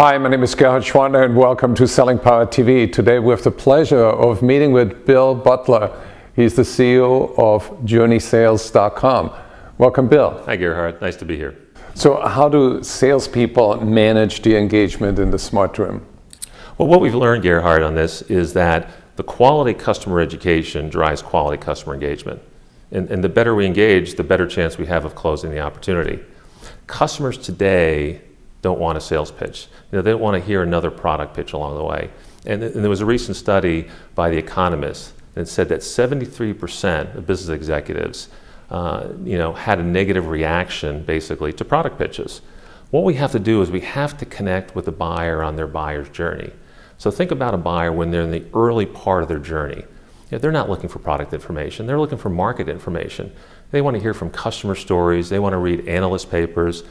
Hi, my name is Gerhard Gschwandtner and welcome to Selling Power TV. Today we have the pleasure of meeting with Bill Butler. He's the CEO of JourneySales.com. Welcome, Bill. Hi, Gerhard. Nice to be here. So how do salespeople manage the engagement in the smart room? Well, what we've learned, Gerhard, on this is that the quality customer education drives quality customer engagement. And the better we engage, the better chance we have of closing the opportunity. Customers today don't want a sales pitch. They don't want to hear another product pitch along the way. And there was a recent study by The Economist that said that 73% of business executives had a negative reaction basically to product pitches. What we have to do is we have to connect with the buyer on their buyer's journey. So think about a buyer when they're in the early part of their journey. They're not looking for product information, they're looking for market information. They want to hear from customer stories, they want to read analyst papers,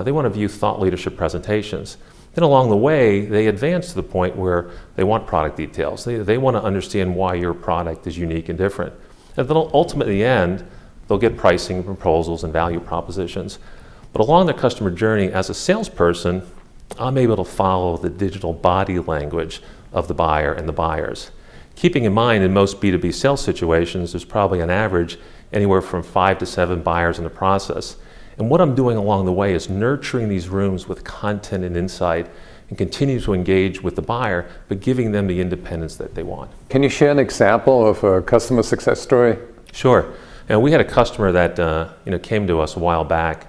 they want to view thought leadership presentations. Then along the way, they advance to the point where they want product details. They want to understand why your product is unique and different. And then ultimately, in the end, they'll get pricing proposals and value propositions. But along their customer journey, as a salesperson, I'm able to follow the digital body language of the buyer and the buyers. Keeping in mind, in most B2B sales situations, there's probably on average anywhere from 5 to 7 buyers in the process. And what I'm doing along the way is nurturing these rooms with content and insight and continue to engage with the buyer, but giving them the independence that they want. Can you share an example of a customer success story? Sure. And we had a customer that came to us a while back.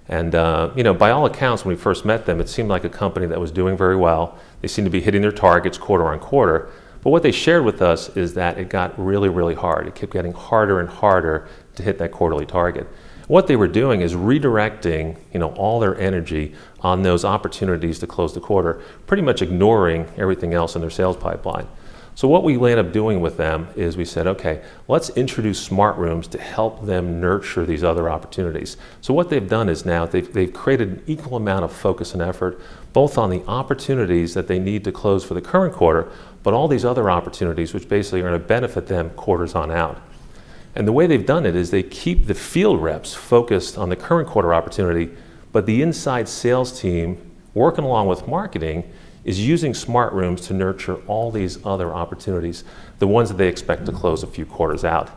And by all accounts, when we first met them, it seemed like a company that was doing very well. They seemed to be hitting their targets quarter on quarter. But what they shared with us is that it got really, really hard. It kept getting harder and harder to hit that quarterly target. What they were doing is redirecting all their energy on those opportunities to close the quarter, pretty much ignoring everything else in their sales pipeline. So what we ended up doing with them is we said, okay, let's introduce smart rooms to help them nurture these other opportunities. So what they've done is now they've created an equal amount of focus and effort, both on the opportunities that they need to close for the current quarter, but all these other opportunities which basically are going to benefit them quarters on out. And the way they've done it is they keep the field reps focused on the current quarter opportunity, but the inside sales team, working along with marketing, is using smart rooms to nurture all these other opportunities, the ones that they expect to close a few quarters out.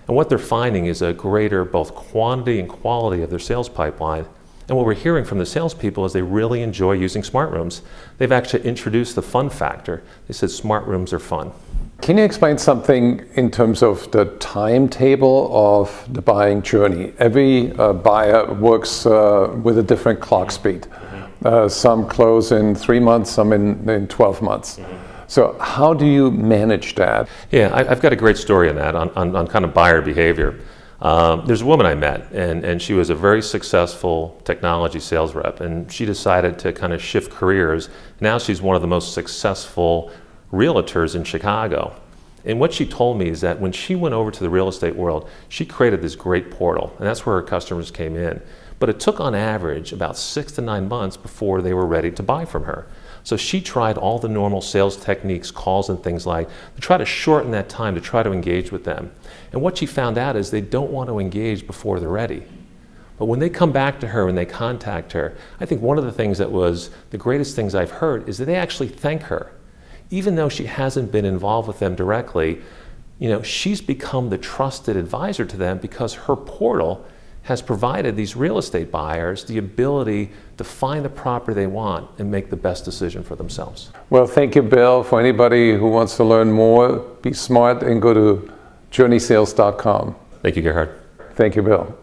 And what they're finding is a greater both quantity and quality of their sales pipeline. And what we're hearing from the salespeople is they really enjoy using smart rooms. They've actually introduced the fun factor. They said smart rooms are fun. Can you explain something in terms of the timetable of the buying journey? Every buyer works with a different clock speed. Some close in 3 months, some in 12 months. So how do you manage that? Yeah, I've got a great story on that, on kind of buyer behavior. There's a woman I met, and she was a very successful technology sales rep, and she decided to kind of shift careers. Now she's one of the most successful realtors in Chicago. And what she told me is that when she went over to the real estate world, she created this great portal, and that's where her customers came in. But it took on average about 6 to 9 months before they were ready to buy from her. So she tried all the normal sales techniques, calls and things like, to try to shorten that time, to try to engage with them. And what she found out is they don't want to engage before they're ready. But when they come back to her and they contact her, I think one of the things that was the greatest things I've heard is that they actually thank her. Even though she hasn't been involved with them directly, she's become the trusted advisor to them because her portal has provided these real estate buyers the ability to find the property they want and make the best decision for themselves. Well, thank you, Bill. For anybody who wants to learn more, be smart and go to JourneySales.com. Thank you, Gerhard. Thank you, Bill.